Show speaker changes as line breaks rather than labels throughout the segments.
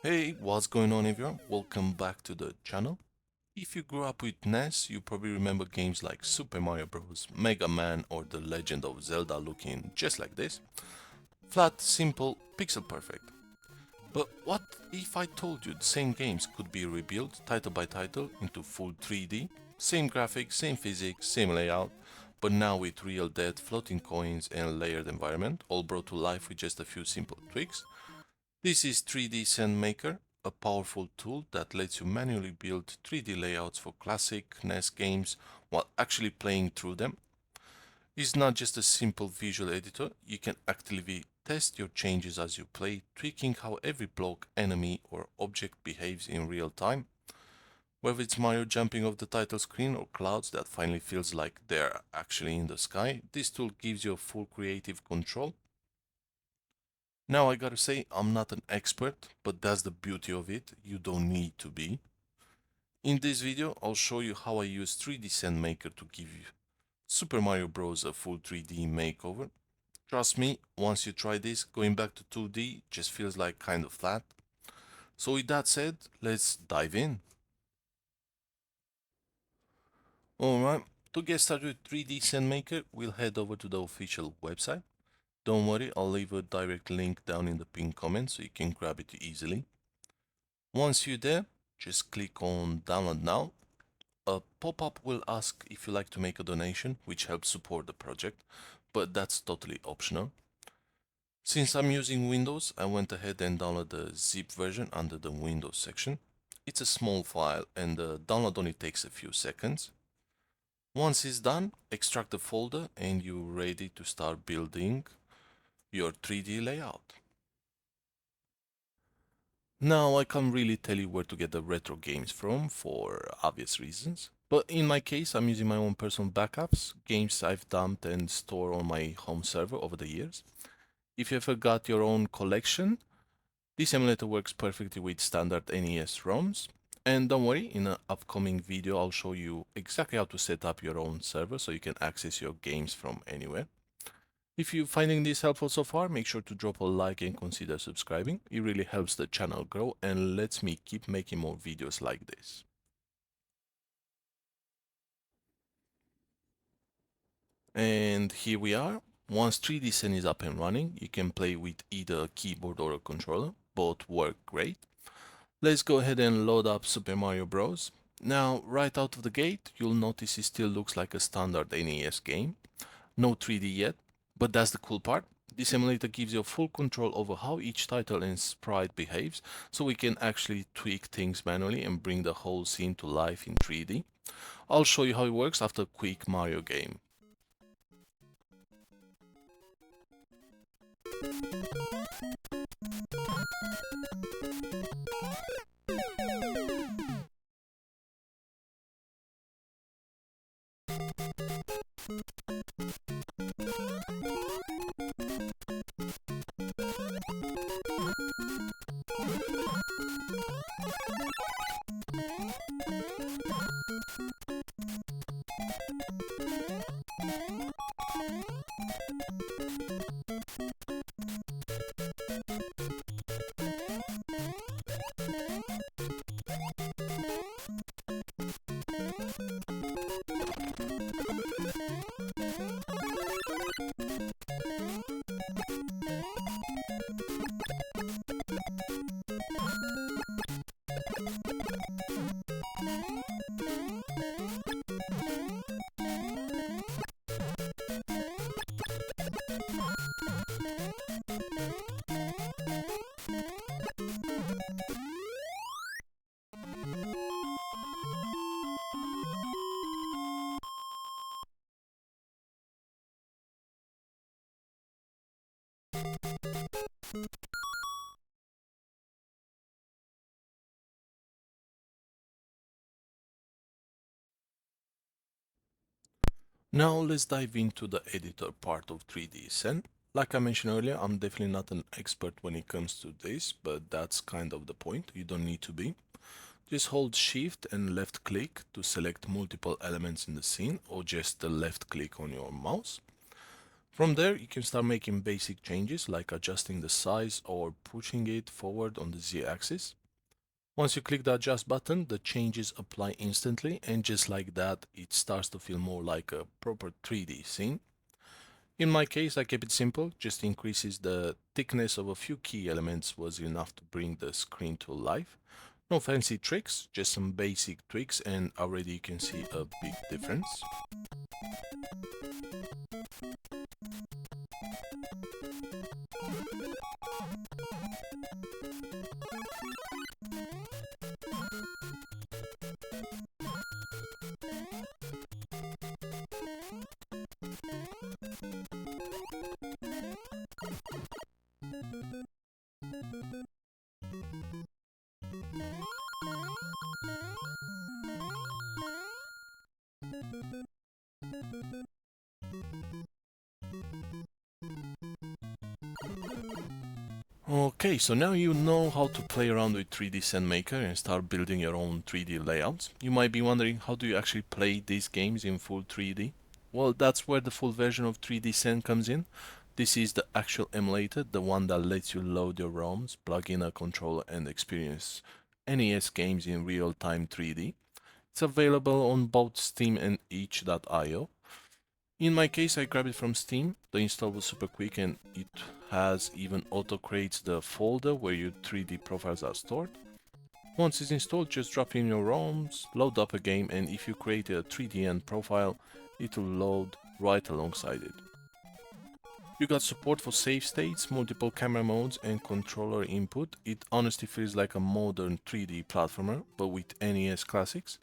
Hey, what's going on everyone? Welcome back to the channel. If you grew up with NES, you probably remember games like Super Mario Bros, Mega Man or The Legend of Zelda looking just like this. Flat, simple, pixel perfect. But what if I told you the same games could be rebuilt title by title into full 3D? Same graphics, same physics, same layout, but now with real dead floating coins and layered environment, all brought to life with just a few simple tweaks. This is 3D SandMaker, a powerful tool that lets you manually build 3D layouts for classic NES games while actually playing through them. It's not just a simple visual editor, you can actively test your changes as you play, tweaking how every block, enemy, or object behaves in real time. Whether it's Mario jumping off the title screen or clouds that finally feels like they're actually in the sky, this tool gives you full creative control. Now I gotta say, I'm not an expert, but that's the beauty of it, you don't need to be. In this video, I'll show you how I use 3D SandMaker to give you Super Mario Bros. A full 3D makeover. Trust me, once you try this, going back to 2D just feels like kind of flat. So with that said, let's dive in. Alright, to get started with 3D SandMaker, we'll head over to the official website. Don't worry, I'll leave a direct link down in the pinned comment so you can grab it easily. Once you're there, just click on download now. A pop-up will ask if you like to make a donation, which helps support the project, but that's totally optional. Since I'm using Windows, I went ahead and downloaded the zip version under the Windows section. It's a small file and the download only takes a few seconds. Once it's done, extract the folder and you're ready to start building your 3D layout. Now, I can't really tell you where to get the retro games from for obvious reasons, but in my case, I'm using my own personal backups, games I've dumped and stored on my home server over the years. If you ever got your own collection, this emulator works perfectly with standard NES ROMs. And don't worry, in an upcoming video, I'll show you exactly how to set up your own server so you can access your games from anywhere. If you're finding this helpful so far, make sure to drop a like and consider subscribing. It really helps the channel grow and lets me keep making more videos like this. And here we are. Once 3D Zen is up and running, you can play with either a keyboard or a controller. Both work great. Let's go ahead and load up Super Mario Bros. Now, right out of the gate, you'll notice it still looks like a standard NES game. No 3D yet, but that's the cool part. This emulator gives you full control over how each title and sprite behaves, so we can actually tweak things manually and bring the whole scene to life in 3D. I'll show you how it works after a quick Mario game. Now let's dive into the editor part of 3ds. And like I mentioned earlier, I'm definitely not an expert when it comes to this, but that's kind of the point. You don't need to be. Just hold shift and left click to select multiple elements in the scene or just the left click on your mouse. From there, you can start making basic changes like adjusting the size or pushing it forward on the Z-axis. Once you click the adjust button, the changes apply instantly, and just like that, it starts to feel more like a proper 3D scene. In my case, I kept it simple, just increases the thickness of a few key elements was enough to bring the screen to life. No fancy tricks, just some basic tweaks, and already you can see a big difference. Okay, so now you know how to play around with 3D Maker and start building your own 3D layouts. You might be wondering, how do you actually play these games in full 3D? Well, that's where the full version of 3D Send comes in. This is the actual emulator, the one that lets you load your ROMs, plug in a controller and experience NES games in real-time 3D. It's available on both Steam and itch.io. In my case, I grabbed it from Steam. The install was super quick and it has even auto-creates the folder where your 3D profiles are stored. Once it's installed, just drop in your ROMs, load up a game, and if you create a 3D profile, it will load right alongside it. You got support for save states, multiple camera modes, and controller input. It honestly feels like a modern 3D platformer, but with NES classics.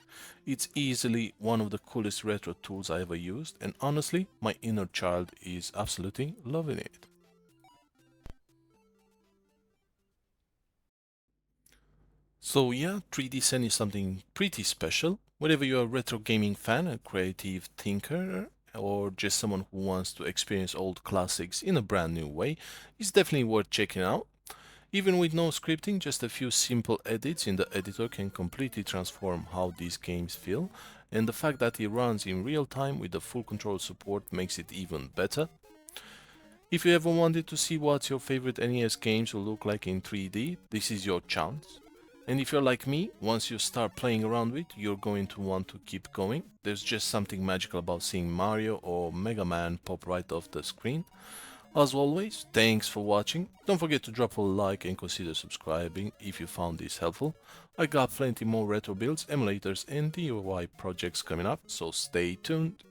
It's easily one of the coolest retro tools I ever used, and honestly, my inner child is absolutely loving it. So yeah, 3D Zen is something pretty special. Whether you're a retro gaming fan, a creative thinker, or just someone who wants to experience old classics in a brand new way, it's definitely worth checking out. Even with no scripting, just a few simple edits in the editor can completely transform how these games feel, and the fact that it runs in real time with the full control support makes it even better. If you ever wanted to see what your favorite NES games will look like in 3D, this is your chance. And if you're like me, once you start playing around with, you're going to want to keep going. There's just something magical about seeing Mario or Mega Man pop right off the screen. As always, thanks for watching. Don't forget to drop a like and consider subscribing if you found this helpful. I got plenty more retro builds, emulators and DIY projects coming up, so stay tuned.